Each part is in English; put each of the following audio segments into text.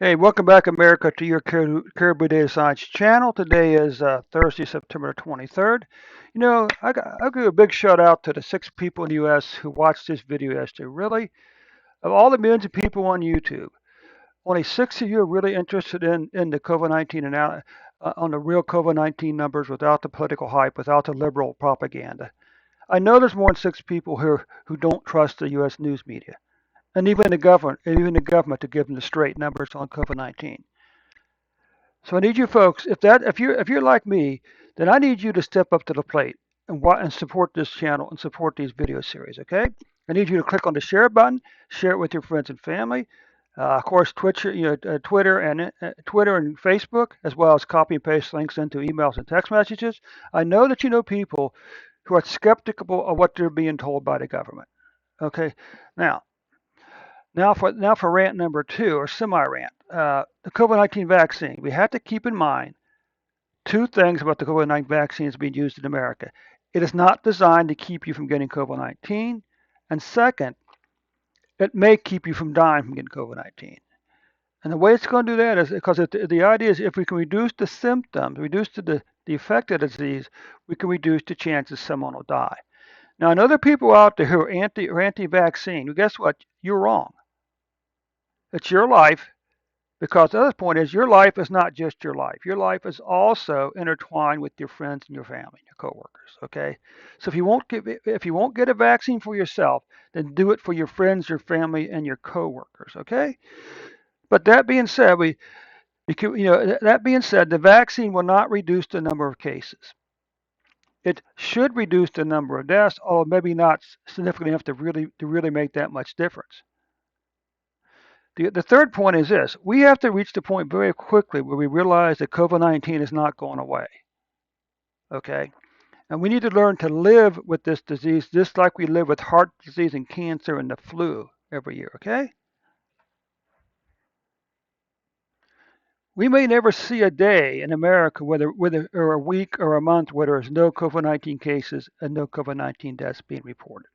Hey, welcome back, America, to your Caribou Data Science channel. Today is Thursday, September 23rd. I'll give a big shout out to the 6 people in the U.S. who watched this video yesterday. Really, of all the millions of people on YouTube, only 6 of you are really interested in the COVID-19 and on the real COVID-19 numbers without the political hype, without the liberal propaganda. I know there's more than 6 people who don't trust the U.S. news media and even the government to give them the straight numbers on COVID-19. So I need you folks, if you're like me, then I need you to step up to the plate and support this channel and support these video series. Okay? I need you to click on the share button, share it with your friends and family. Of course, Twitter and Facebook, as well as copy and paste links into emails and text messages. I know that you know people who are skeptical of what they're being told by the government. Okay, now now for rant number two, or semi-rant, the COVID-19 vaccine. We have to keep in mind two things about the COVID-19 vaccines being used in America. It is not designed to keep you from getting COVID-19, and second, it may keep you from dying from getting COVID-19. And the way it's going to do that is because the idea is if we can reduce the symptoms, reduce the effect of the disease, we can reduce the chances someone will die. Now, I know there are people out there who are anti-vaccine. Well, guess what? You're wrong. It's your life. Because the other point is your life is not just your life. Your life is also intertwined with your friends and your family, your coworkers. Okay, so if you won't get a vaccine for yourself, then do it for your friends, your family, and your coworkers. Okay. But that being said, the vaccine will not reduce the number of cases. It should reduce the number of deaths, although maybe not significantly enough to really make that much difference. The third point is this: we have to reach the point very quickly where we realize that COVID-19 is not going away. Okay? And we need to learn to live with this disease just like we live with heart disease and cancer and the flu every year. Okay? We may never see a day in America, or a week or a month, where there's no COVID-19 cases and no COVID-19 deaths being reported.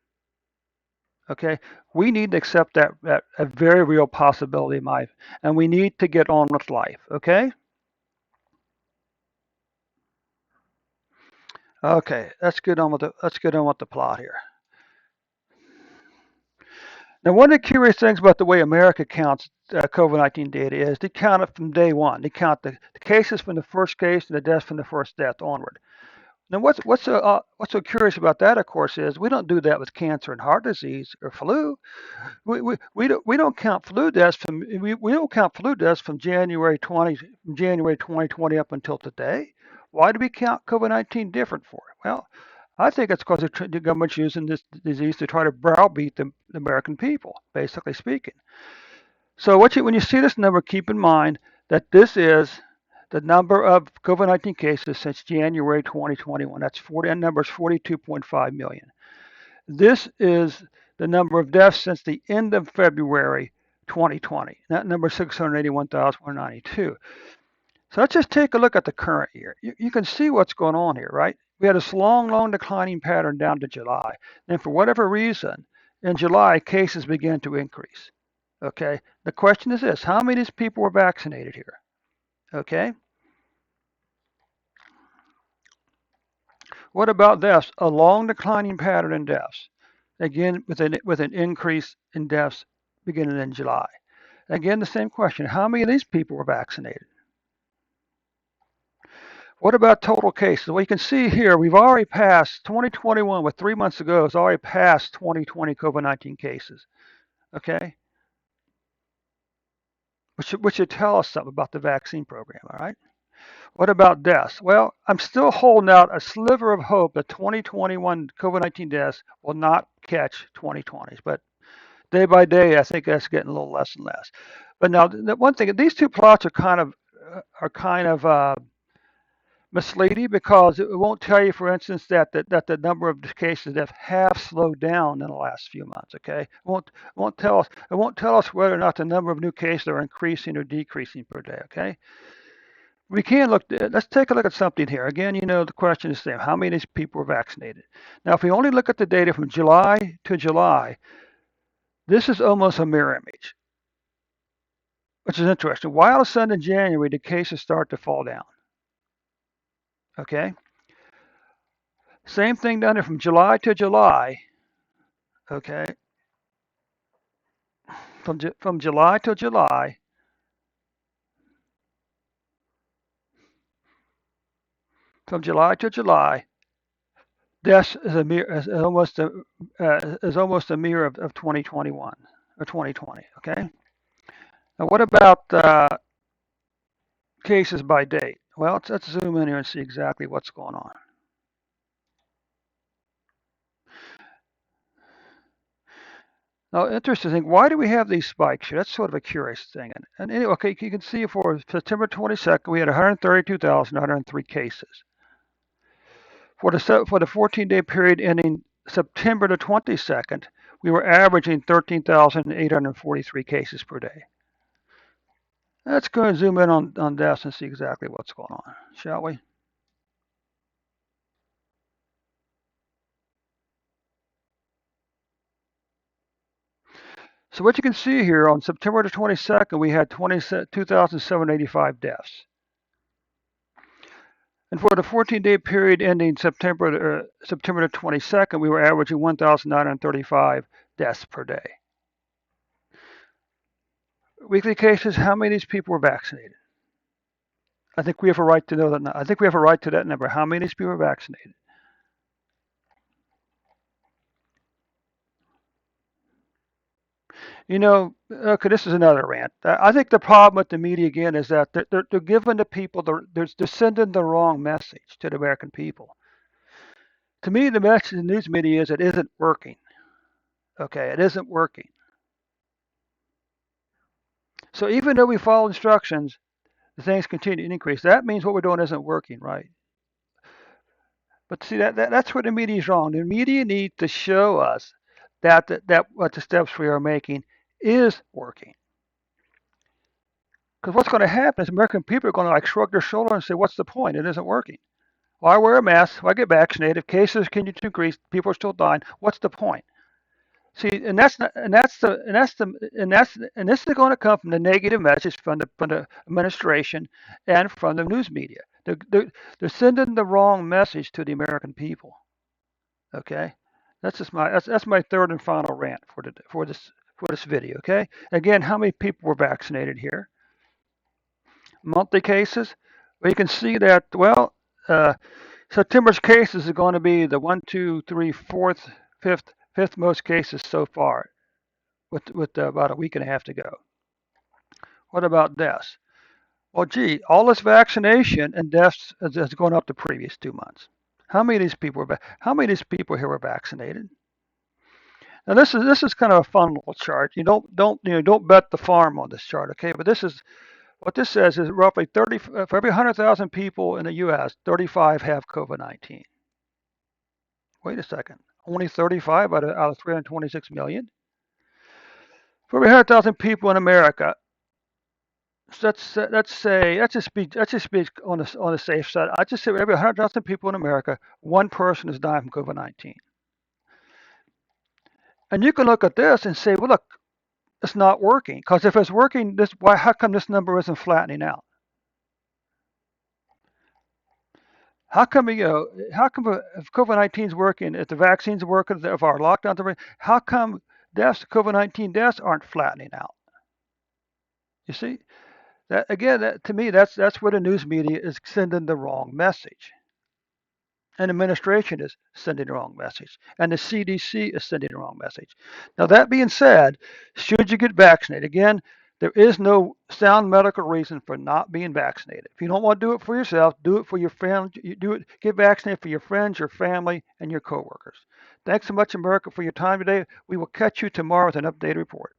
Okay, we need to accept that a very real possibility in life, and we need to get on with life. Okay. Okay, let's get on with the plot here. Now, one of the curious things about the way America counts COVID-19 data is they count it from day one. They count the cases from the first case and the deaths from the first death onward. Now, what's so curious about that, of course, is we don't do that with cancer and heart disease or flu. We don't count flu deaths we don't count flu deaths from January 2020 up until today. Why do we count COVID-19 different for it? Well, I think it's because the government's using this disease to try to browbeat the American people, basically speaking. So when you see this number, keep in mind that this is the number of COVID-19 cases since January 2021. That's 40, and number is 42.5 million. This is the number of deaths since the end of February 2020. That number is 681,192. So let's just take a look at the current year. You can see what's going on here, right? We had this long declining pattern down to July. And for whatever reason, in July, cases began to increase. Okay. The question is this: how many of these people were vaccinated here? Okay. What about deaths? A long declining pattern in deaths. Again, with an increase in deaths beginning in July. Again, the same question: how many of these people were vaccinated? What about total cases? Well, you can see here we've already passed 2021, with 3 months ago, it's already passed 2020 COVID-19 cases. Okay, which should tell us something about the vaccine program. All right. What about deaths? Well, I'm still holding out a sliver of hope that 2021 COVID-19 deaths will not catch 2020s, but day by day, I think that's getting a little less and less. But now, the one thing, these two plots are kind of misleading, because it won't tell you, for instance, that the number of cases have slowed down in the last few months. Okay, it won't tell us whether or not the number of new cases are increasing or decreasing per day. Okay, we can look. Let's take a look at something here. Again, the question is the same: how many of these people were vaccinated? Now, if we only look at the data from July to July, this is almost a mirror image. which is interesting. Why all of a sudden in January did cases start to fall down? Okay. Same thing down there from July to July. Okay. From July to July. From July to July, deaths is a mirror is almost a mirror of 2021 or 2020. Okay. Now what about cases by date? Well, let's zoom in here and see exactly what's going on. Now, interesting thing, why do we have these spikes here? That's sort of a curious thing. And anyway, okay, you can see for September 22nd, we had 132,103 cases. For the 14-day period ending September the 22nd, we were averaging 13,843 cases per day. Let's go and zoom in on deaths and see exactly what's going on, shall we? So what you can see here on September the 22nd, we had 2,785 deaths. And for the 14-day period ending September the 22nd, we were averaging 1,935 deaths per day. Weekly cases, how many of these people were vaccinated? I think we have a right to know that. I think we have a right to that number. How many of these people were vaccinated? You know, okay, this is another rant. I think the problem with the media again is that they're giving the people they're sending the wrong message to the American people. To me, the message in the news media is it isn't working. Okay, it isn't working. So even though we follow instructions, the things continue to increase. That means what we're doing isn't working, right? But see that's where the media is wrong. The media needs to show us that what the steps we are making is working. Because what's going to happen is American people are going to like shrug their shoulder and say, "What's the point? It isn't working. Why wear a mask? Why get vaccinated? Cases continue to increase. People are still dying. What's the point?" See, and that's not, and this is going to come from the negative message from the administration and from the news media. They're sending the wrong message to the American people. Okay, that's my third and final rant for this video. Okay, again, how many people were vaccinated here? Monthly cases. Well, you can see that. Well, uh, September's cases are going to be the one, two, three, fourth, fifth most cases so far, with about a week and a half to go. What about deaths? Well, gee, all this vaccination and deaths has gone up the previous 2 months. How many of these people here were vaccinated? Now this is kind of a fun little chart. You don't bet the farm on this chart, okay? But this is what this says is roughly 30 for every 100,000 people in the U.S., 35 have COVID-19. Wait a second, only 35 out of 326 million. For every 100,000 people in America, so let's just be on the safe side. I just say every 100,000 people in America, one person is dying from COVID-19. And you can look at this and say, well, look, it's not working. Because if it's working, how come this number isn't flattening out? If COVID-19 is working, if the vaccine's working, if our lockdowns are working, how come COVID-19 deaths aren't flattening out? You see, to me, that's where the news media is sending the wrong message. And administration is sending the wrong message, and the CDC is sending the wrong message. Now, that being said, should you get vaccinated? Again, there is no sound medical reason for not being vaccinated. If you don't want to do it for yourself, do it for your friends. Get vaccinated for your friends, your family, and your coworkers. Thanks so much, America, for your time today. We will catch you tomorrow with an updated report.